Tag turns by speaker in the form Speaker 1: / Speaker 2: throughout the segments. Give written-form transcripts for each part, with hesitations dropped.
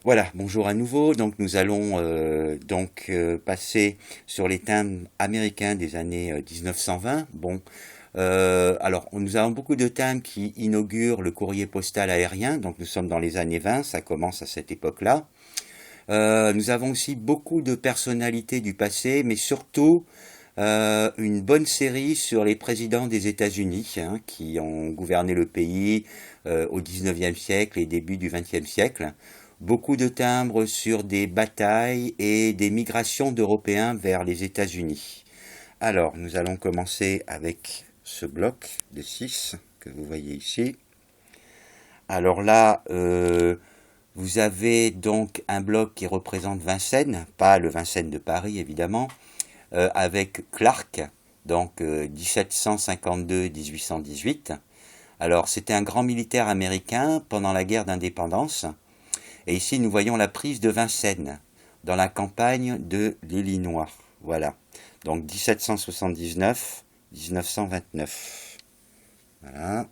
Speaker 1: Voilà, bonjour à nouveau. Donc nous allons passer sur les timbres américains des années 1920. Bon, alors nous avons beaucoup de timbres qui inaugurent le courrier postal aérien. Donc nous sommes dans les années 20, ça commence à cette époque-là. Nous avons aussi beaucoup de personnalités du passé, mais surtout une bonne série sur les présidents des États-Unis, hein, qui ont gouverné le pays au 19e siècle et début du 20e siècle. Beaucoup de timbres sur des batailles et des migrations d'Européens vers les États-Unis. Alors, nous allons commencer avec ce bloc de 6 que vous voyez ici. Alors là, vous avez donc un bloc qui représente Vincennes, pas le Vincennes de Paris évidemment, avec Clark, donc 1752-1818. Alors c'était un grand militaire américain pendant la guerre d'indépendance. Et ici nous voyons la prise de Vincennes dans la campagne de l'Illinois. Voilà. Donc 1779-1929. Voilà.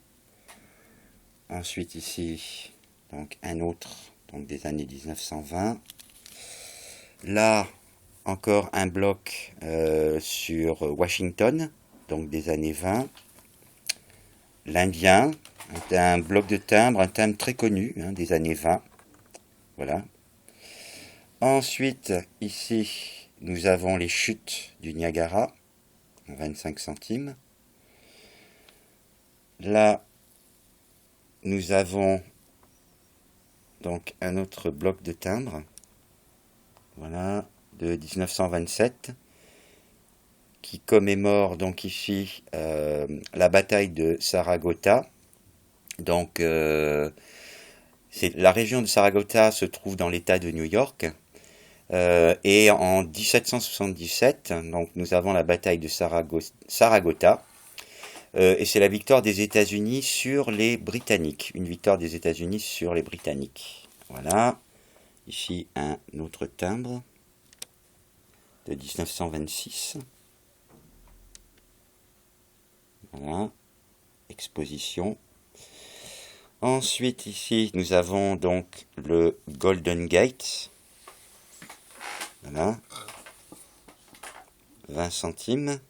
Speaker 1: Ensuite ici, donc un autre, donc des années 1920. Là, encore un bloc sur Washington, donc des années 20. L'Indien, un bloc de timbre, un timbre très connu, hein, des années 20. Voilà. Ensuite, ici, nous avons les chutes du Niagara, 25 centimes. Là, nous avons donc un autre bloc de timbre, voilà, de 1927, qui commémore donc ici la bataille de Saragota. Donc, la région de Saragota se trouve dans l'État de New York. Et en 1777, donc nous avons la bataille de Saragota. Et c'est la victoire des États-Unis sur les Britanniques. Une victoire des États-Unis sur les Britanniques. Voilà. Ici un autre timbre de 1926. Voilà. Exposition. Ensuite, ici, nous avons donc le Golden Gate. Voilà. 20 centimes.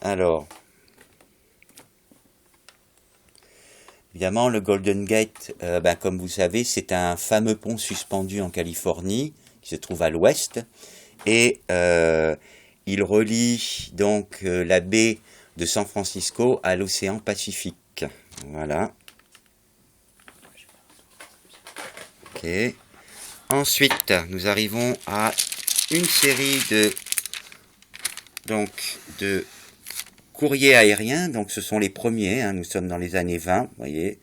Speaker 1: Alors, évidemment, le Golden Gate, comme vous savez, c'est un fameux pont suspendu en Californie, qui se trouve à l'ouest, et il relie donc la baie de San Francisco à l'océan Pacifique. Voilà. Ok. Ensuite, nous arrivons à une série de courriers aériens. Donc, ce sont les premiers. Hein, nous sommes dans les années 20. Vous voyez,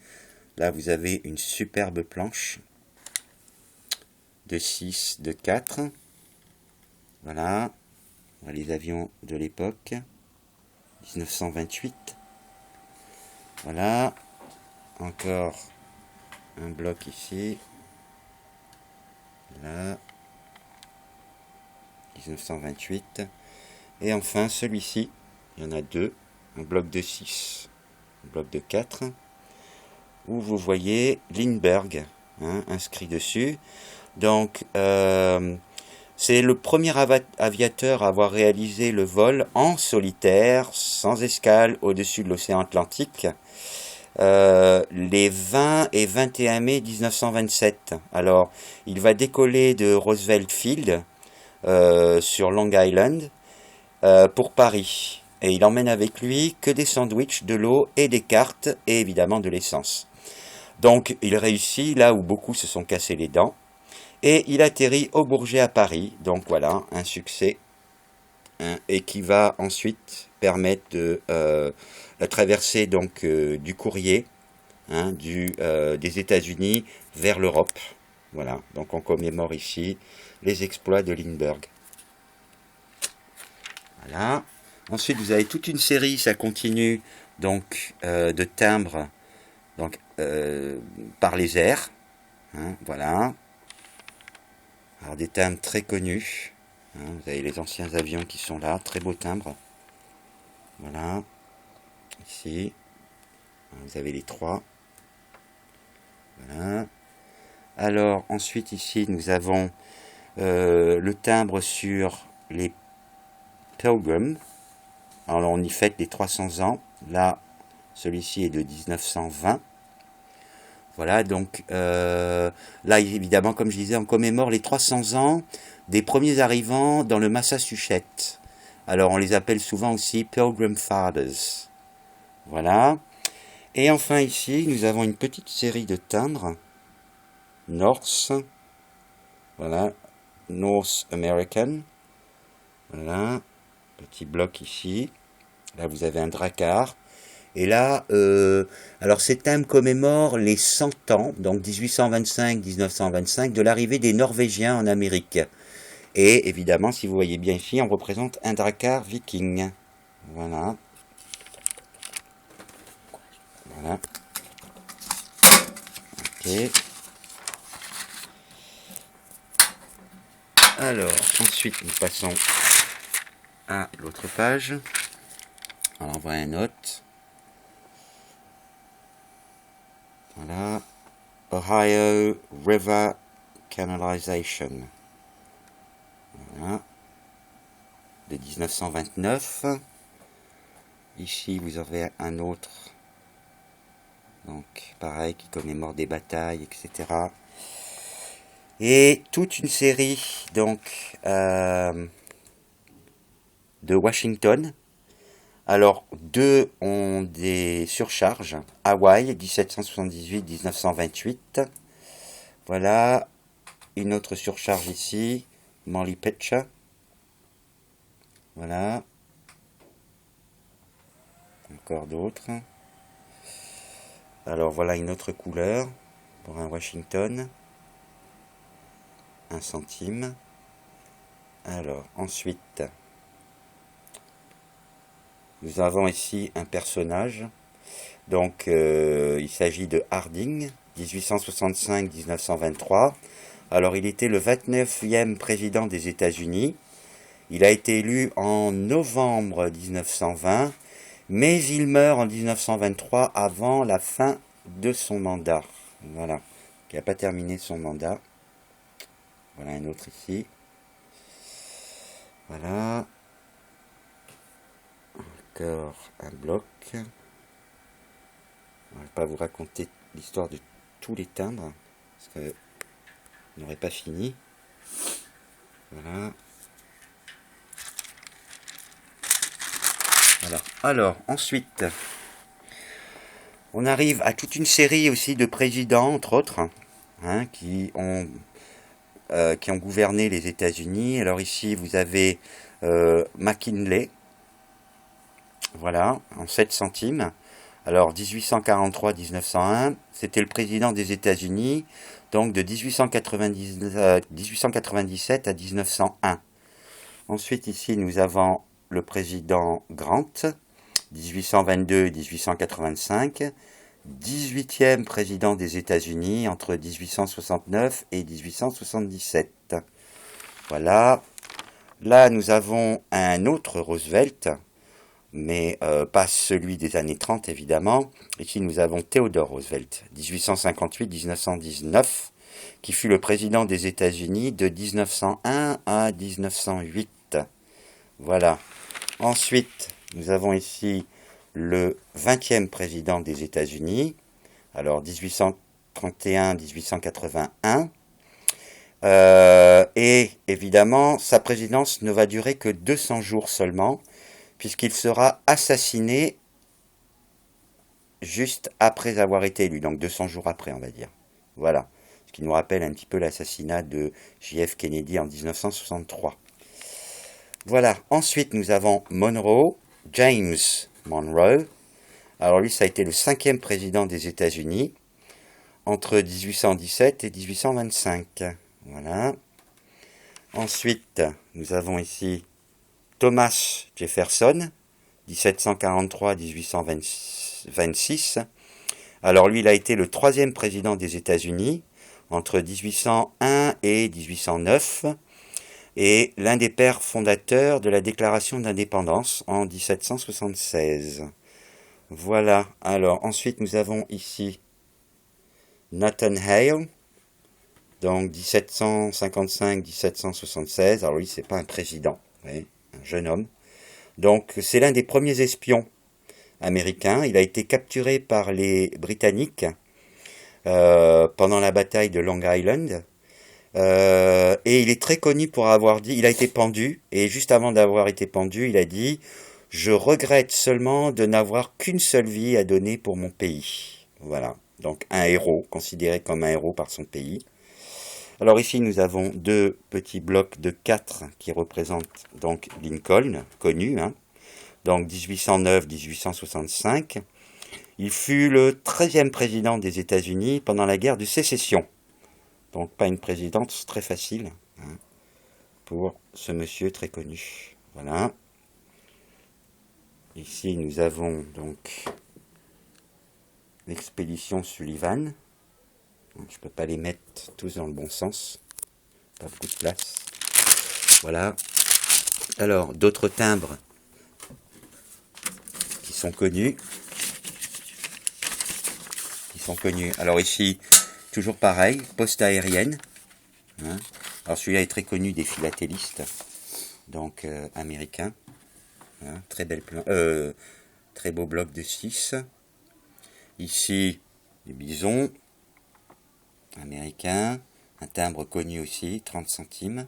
Speaker 1: là, vous avez une superbe planche de 6, de 4. Voilà. Les avions de l'époque. 1928. Voilà. Encore un bloc ici. Là. 1928. Et enfin, celui-ci, il y en a deux. Un bloc de 6, un bloc de 4, où vous voyez Lindbergh, hein, inscrit dessus. Donc, c'est le premier aviateur à avoir réalisé le vol en solitaire, sans escale, au-dessus de l'océan Atlantique, les 20 et 21 mai 1927. Alors, il va décoller de Roosevelt Field, sur Long Island, pour Paris. Et il emmène avec lui que des sandwichs, de l'eau et des cartes, et évidemment de l'essence. Donc, il réussit là où beaucoup se sont cassés les dents. Et il atterrit au Bourget à Paris. Donc voilà, un succès, hein, et qui va ensuite permettre la traversée donc, du courrier, hein, des États-Unis vers l'Europe. Voilà, donc on commémore ici les exploits de Lindbergh. Voilà. Ensuite, vous avez toute une série, ça continue, donc de timbres, donc par les airs. Hein, voilà. Alors des timbres très connus. Hein, vous avez les anciens avions qui sont là, très beaux timbres. Voilà. Ici. Vous avez les trois. Voilà. Alors, ensuite, ici, nous avons le timbre sur les Pilgrims. Alors, on y fête les 300 ans. Là, celui-ci est de 1920. Voilà, donc là, évidemment, comme je disais, on commémore les 300 ans des premiers arrivants dans le Massachusetts. Alors, on les appelle souvent aussi Pilgrim Fathers. Voilà. Et enfin, ici, nous avons une petite série de timbres. North. Voilà. North American. Voilà. Petit bloc ici. Là, vous avez un drakkar. Et là, alors ces thèmes commémorent les 100 ans, donc 1825-1925, de l'arrivée des Norvégiens en Amérique. Et évidemment, si vous voyez bien ici, on représente un drakkar viking. Voilà. Voilà. Ok. Alors, ensuite, nous passons à l'autre page. Alors, on voit un autre. Voilà. Ohio River Canalization. Voilà. De 1929. Ici, vous avez un autre. Donc, pareil, qui commémore des batailles, etc. Et toute une série, donc, de Washington. Alors, deux ont des surcharges. Hawaï, 1778-1928. Voilà. Une autre surcharge ici. Molly Pitcher. Voilà. Encore d'autres. Alors, voilà une autre couleur pour un Washington. 1 centime. Alors, ensuite, nous avons ici un personnage. Donc, il s'agit de Harding, 1865-1923. Alors, il était le 29e président des États-Unis. Il a été élu en novembre 1920, mais il meurt en 1923 avant la fin de son mandat. Voilà, il n'a pas terminé son mandat. Voilà un autre ici. Voilà. Encore un bloc. Je ne vais pas vous raconter l'histoire de tous les timbres, parce que je n'aurais pas fini. Voilà. Alors, ensuite, on arrive à toute une série aussi de présidents, entre autres, hein, qui ont gouverné les États-Unis. Alors ici, vous avez McKinley, voilà, en 7 centimes. Alors 1843-1901, c'était le président des États-Unis, donc de 1897 à 1901. Ensuite, ici, nous avons le président Grant, 1822-1885, 18e président des États-Unis entre 1869 et 1877. Voilà. Là, nous avons un autre Roosevelt, mais pas celui des années 30, évidemment. Ici, nous avons Theodore Roosevelt, 1858-1919, qui fut le président des États-Unis de 1901 à 1908. Voilà. Ensuite, nous avons ici le 20e président des États-Unis, alors 1831-1881. Et évidemment, sa présidence ne va durer que 200 jours seulement, puisqu'il sera assassiné juste après avoir été élu, donc 200 jours après, on va dire. Voilà, ce qui nous rappelle un petit peu l'assassinat de J.F. Kennedy en 1963. Voilà, ensuite nous avons Monroe, James Monroe. Alors lui, ça a été le 5e président des États-Unis, entre 1817 et 1825. Voilà. Ensuite, nous avons ici Thomas Jefferson, 1743-1826. Alors lui, il a été le 3e président des États-Unis, entre 1801 et 1809, et l'un des pères fondateurs de la Déclaration d'indépendance en 1776. Voilà. Alors ensuite, nous avons ici Nathan Hale, Donc 1755-1776. Alors lui, c'est pas un président, ouais, un jeune homme. Donc c'est l'un des premiers espions américains. Il a été capturé par les Britanniques pendant la bataille de Long Island. Et il est très connu pour avoir dit, il a été pendu, et juste avant d'avoir été pendu, il a dit, je regrette seulement de n'avoir qu'une seule vie à donner pour mon pays. Voilà. Donc un héros, considéré comme un héros par son pays. Alors ici nous avons deux petits blocs de 4 qui représentent donc Lincoln, connu, hein. Donc 1809-1865. Il fut le 13e président des États-Unis pendant la guerre de sécession. Donc pas une présidence très facile, hein, pour ce monsieur très connu. Voilà. Ici nous avons donc l'expédition Sullivan. Je ne peux pas les mettre tous dans le bon sens. Pas beaucoup de place. Voilà. Alors, d'autres timbres qui sont connus. Alors ici, toujours pareil, poste aérienne. Hein. Alors celui-là est très connu des philatélistes, donc américains. Hein. Très beau bloc de 6. Ici, les bisons. Américain, un timbre connu aussi, 30 centimes.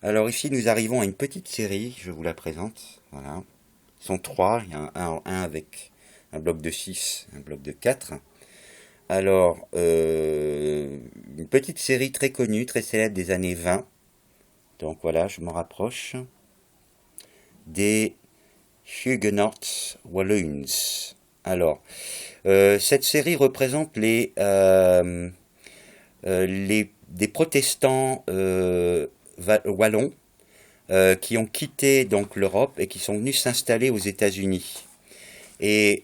Speaker 1: Alors ici nous arrivons à une petite série, je vous la présente, voilà. Ils sont 3, il y a un avec un bloc de 6, un bloc de 4. Alors, une petite série très connue, très célèbre des années 20. Donc voilà, je m'en rapproche. Des Huguenot Walloons. Alors, cette série représente des protestants wallons qui ont quitté donc l'Europe et qui sont venus s'installer aux États-Unis. Et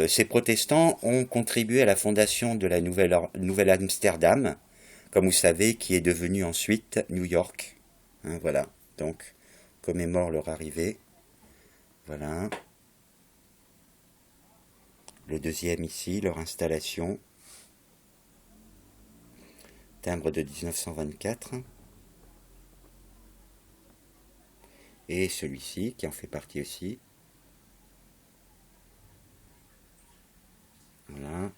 Speaker 1: ces protestants ont contribué à la fondation de la Nouvelle Amsterdam, comme vous savez, qui est devenue ensuite New York. Hein, voilà, donc commémore leur arrivée. Voilà. Le deuxième ici, leur installation. Timbre de 1924. Et celui-ci, qui en fait partie aussi. Voilà.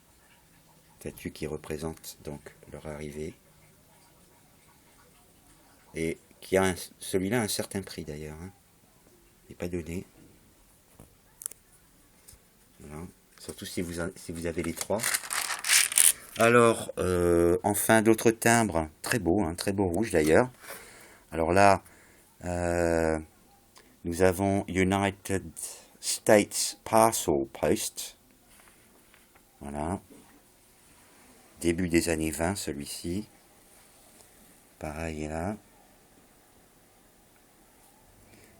Speaker 1: Statue qui représente donc leur arrivée. Et qui a celui-là un certain prix d'ailleurs. Hein. Il n'est pas donné. Voilà. Surtout si vous avez les 3. Alors, enfin, d'autres timbres, très beaux, hein, très beau rouge d'ailleurs. Alors là, nous avons United States Parcel Post. Voilà. Début des années 20, celui-ci. Pareil là.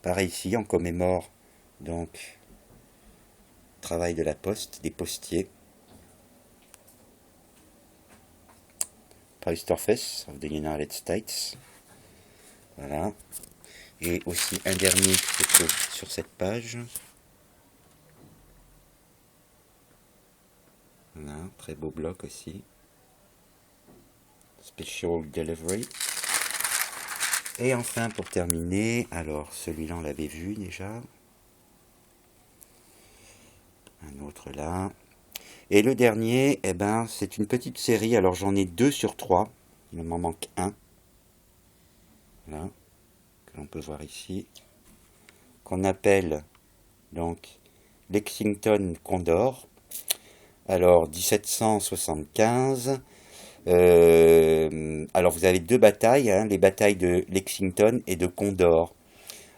Speaker 1: Pareil ici, on commémore donc travail de la poste, des postiers. Post Office of the United States. Voilà. Et aussi un dernier qui se trouve sur cette page. Voilà, très beau bloc aussi. Special Delivery. Et enfin, pour terminer, alors celui-là on l'avait vu déjà. Un autre là. Et le dernier, eh ben, c'est une petite série. Alors j'en ai 2 sur 3. Il m'en manque un. Voilà. Que l'on peut voir ici. Qu'on appelle donc Lexington Condor. Alors 1775. Alors vous avez 2 batailles, hein, les batailles de Lexington et de Condor.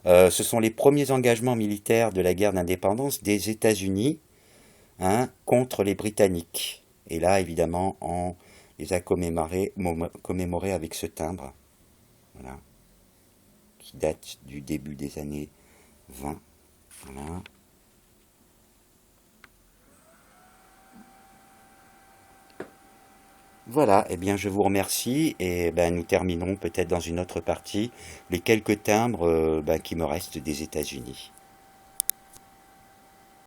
Speaker 1: Ce sont les premiers engagements militaires de la guerre d'indépendance des États-Unis, hein, contre les Britanniques. Et là, évidemment, on les a commémorés avec ce timbre, voilà, qui date du début des années 20. Voilà. Voilà, eh bien je vous remercie et ben, nous terminerons peut-être dans une autre partie les quelques timbres qui me restent des États-Unis.